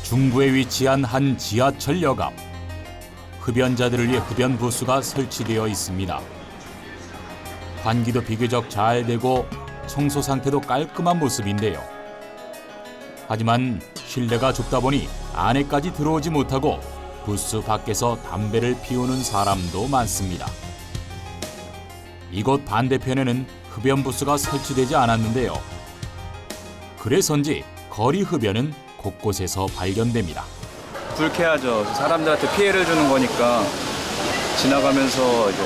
중부에 위치한 한 지하철역 앞. 흡연자들을 위해 흡연 부스가 설치되어 있습니다. 환기도 비교적 잘 되고 청소 상태도 깔끔한 모습인데요. 하지만 실내가 좁다 보니 안에까지 들어오지 못하고 부스 밖에서 담배를 피우는 사람도 많습니다. 이곳 반대편에는 흡연 부스가 설치되지 않았는데요. 그래서인지 거리 흡연은 곳곳에서 발견됩니다. 불쾌하죠. 사람들한테 피해를 주는 거니까 지나가면서 이제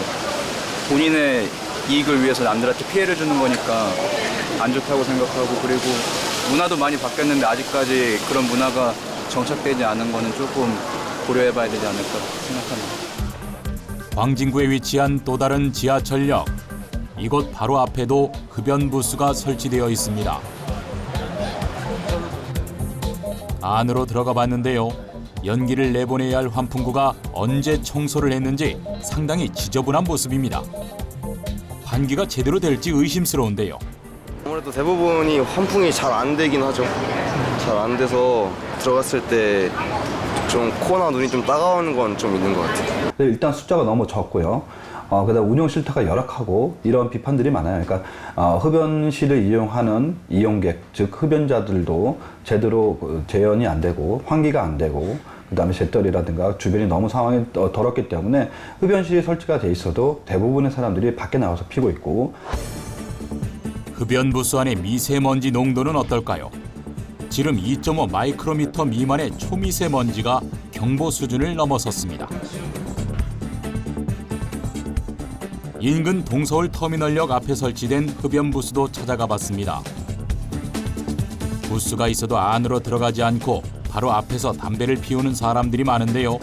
본인의 이익을 위해서 남들한테 피해를 주는 거니까 안 좋다고 생각하고, 그리고 문화도 많이 바뀌었는데 아직까지 그런 문화가 정착되지 않은 거는 조금 고려해봐야 되지 않을까 생각합니다. 광진구에 위치한 또 다른 지하철역. 이곳 바로 앞에도 흡연 부스가 설치되어 있습니다. 안으로 들어가 봤는데요. 연기를 내보내야 할 환풍구가 언제 청소를 했는지 상당히 지저분한 모습입니다. 환기가 제대로 될지 의심스러운데요. 아무래도 대부분이 환풍이 잘 안 되긴 하죠. 잘 안 돼서 들어갔을 때 좀 코나 눈이 좀 따가우는 건 좀 있는 것 같아요. 일단 숫자가 너무 적고요. 그다음 운영 실태가 열악하고 이런 비판들이 많아요. 그러니까 흡연실을 이용하는 이용객, 즉 흡연자들도 제대로 재현이 안 되고 환기가 안 되고 그다음에 재떨이라든가 주변이 너무 상황이 더럽기 때문에 흡연실이 설치가 돼 있어도 대부분의 사람들이 밖에 나와서 피고 있고. 흡연 부스 안의 미세먼지 농도는 어떨까요? 지름 2.5 마이크로미터 미만의 초미세먼지가 경보 수준을 넘어섰습니다. 인근 동서울 터미널역 앞에 설치된 흡연 부스도 찾아가 봤습니다. 부스가 있어도 안으로 들어가지 않고 바로 앞에서 담배를 피우는 사람들이 많은데요.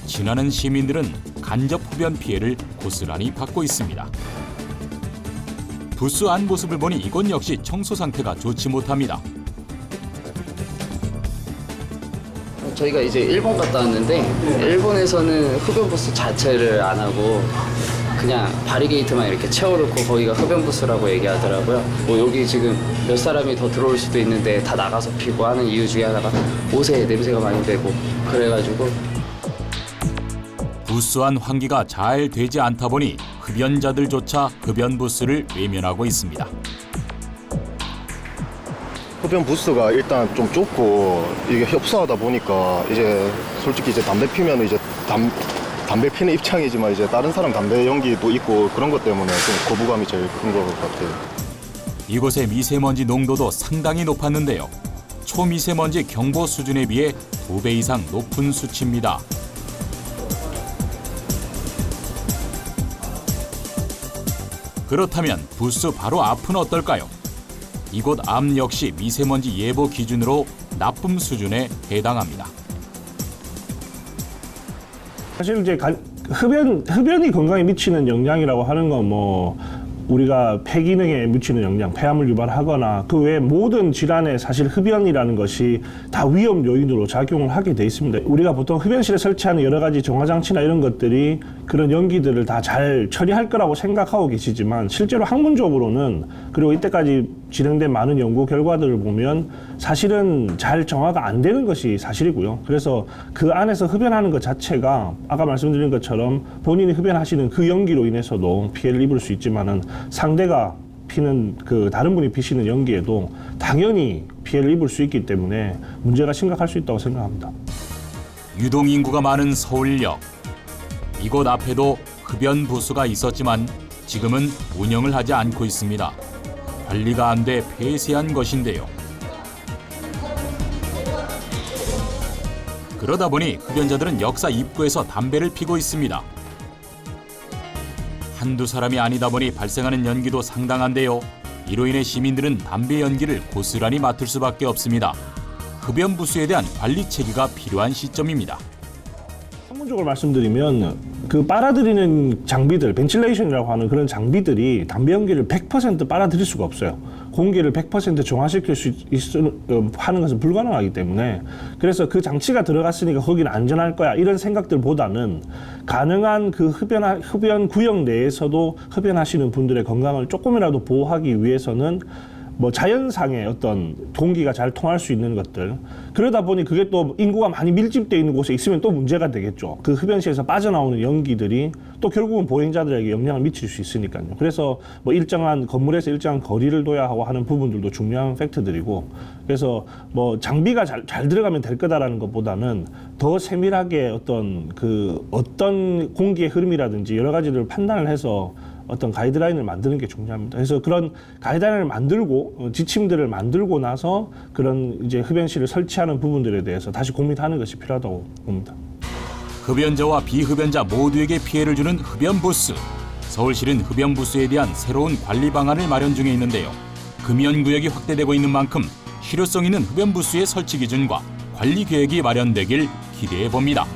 지나는 시민들은 간접 흡연 피해를 고스란히 받고 있습니다. 부스 안 모습을 보니 이곳 역시 청소 상태가 좋지 못합니다. 저희가 이제 일본 갔다 왔는데 일본에서는 흡연 부스 자체를 안 하고 그냥 바리게이트만 이렇게 채워놓고 거기가 흡연 부스라고 얘기하더라고요. 뭐 여기 지금 몇 사람이 더 들어올 수도 있는데 다 나가서 피고 하는 이유 중에 하나가 옷에 냄새가 많이 배고 그래가지고. 부스 안 환기가 잘 되지 않다 보니 흡연자들조차 흡연 부스를 외면하고 있습니다. 흡연 부스가 일단 좀 좁고 이게 협소하다 보니까 이제 솔직히 이제 담배 피면 이제 담배 피는 입장이지만 이제 다른 사람 담배 연기도 있고 그런 것 때문에 좀 거부감이 제일 큰 것 같아요. 이곳의 미세먼지 농도도 상당히 높았는데요. 초미세먼지 경보 수준에 비해 2배 이상 높은 수치입니다. 그렇다면 부스 바로 앞은 어떨까요? 이곳 앞 역시 미세먼지 예보 기준으로 나쁨 수준에 해당합니다. 사실 이제 흡연이 건강에 미치는 영향이라고 하는 건 뭐 우리가 폐 기능에 미치는 영향, 폐암을 유발하거나 그 외 모든 질환에 사실 흡연이라는 것이 다 위험 요인으로 작용을 하게 돼 있습니다. 우리가 보통 흡연실에 설치하는 여러 가지 정화장치나 이런 것들이 그런 연기들을 다 잘 처리할 거라고 생각하고 계시지만 실제로 학문적으로는 그리고 이때까지 진행된 많은 연구 결과들을 보면 사실은 잘 정화가 안 되는 것이 사실이고요. 그래서 그 안에서 흡연하는 것 자체가 아까 말씀드린 것처럼 본인이 흡연하시는 그 연기로 인해서도 피해를 입을 수 있지만은 상대가 피는 그 다른 분이 피시는 연기에도 당연히 피해를 입을 수 있기 때문에 문제가 심각할 수 있다고 생각합니다. 유동 인구가 많은 서울역. 이곳 앞에도 흡연 부스가 있었지만 지금은 운영을 하지 않고 있습니다. 관리가 안 돼 폐쇄한 것인데요. 그러다 보니 흡연자들은 역사 입구에서 담배를 피고 있습니다. 한두 사람이 아니다 보니 발생하는 연기도 상당한데요. 이로 인해 시민들은 담배 연기를 고스란히 맡을 수밖에 없습니다. 흡연 부스에 대한 관리 체계가 필요한 시점입니다. 학문적으로 말씀드리면 그 빨아들이는 장비들, 벤틸레이션이라고 하는 그런 장비들이 담배 연기를 100% 빨아들일 수가 없어요. 공기를 100% 정화시킬 수 하는 것은 불가능하기 때문에 그래서 그 장치가 들어갔으니까 거기는 안전할 거야 이런 생각들보다는 가능한 그 흡연 구역 내에서도 흡연하시는 분들의 건강을 조금이라도 보호하기 위해서는 뭐 자연상의 어떤 공기가 잘 통할 수 있는 것들, 그러다 보니 그게 또 인구가 많이 밀집되어 있는 곳에 있으면 또 문제가 되겠죠. 그 흡연실에서 빠져나오는 연기들이 또 결국은 보행자들에게 영향을 미칠 수 있으니까요. 그래서 뭐 일정한 건물에서 일정한 거리를 둬야 하고 하는 부분들도 중요한 팩트들이고, 그래서 뭐 장비가 잘 들어가면 될 거다라는 것보다는 더 세밀하게 어떤 공기의 흐름이라든지 여러 가지를 판단을 해서 어떤 가이드라인을 만드는 게 중요합니다. 그래서 그런 가이드라인을 만들고 지침들을 만들고 나서 그런 이제 흡연실을 설치하는 부분들에 대해서 다시 고민하는 것이 필요하다고 봅니다. 흡연자와 비흡연자 모두에게 피해를 주는 흡연 부스. 서울시는 흡연 부스에 대한 새로운 관리 방안을 마련 중에 있는데요. 금연 구역이 확대되고 있는 만큼 실효성 있는 흡연 부스의 설치 기준과 관리 계획이 마련되길 기대해 봅니다.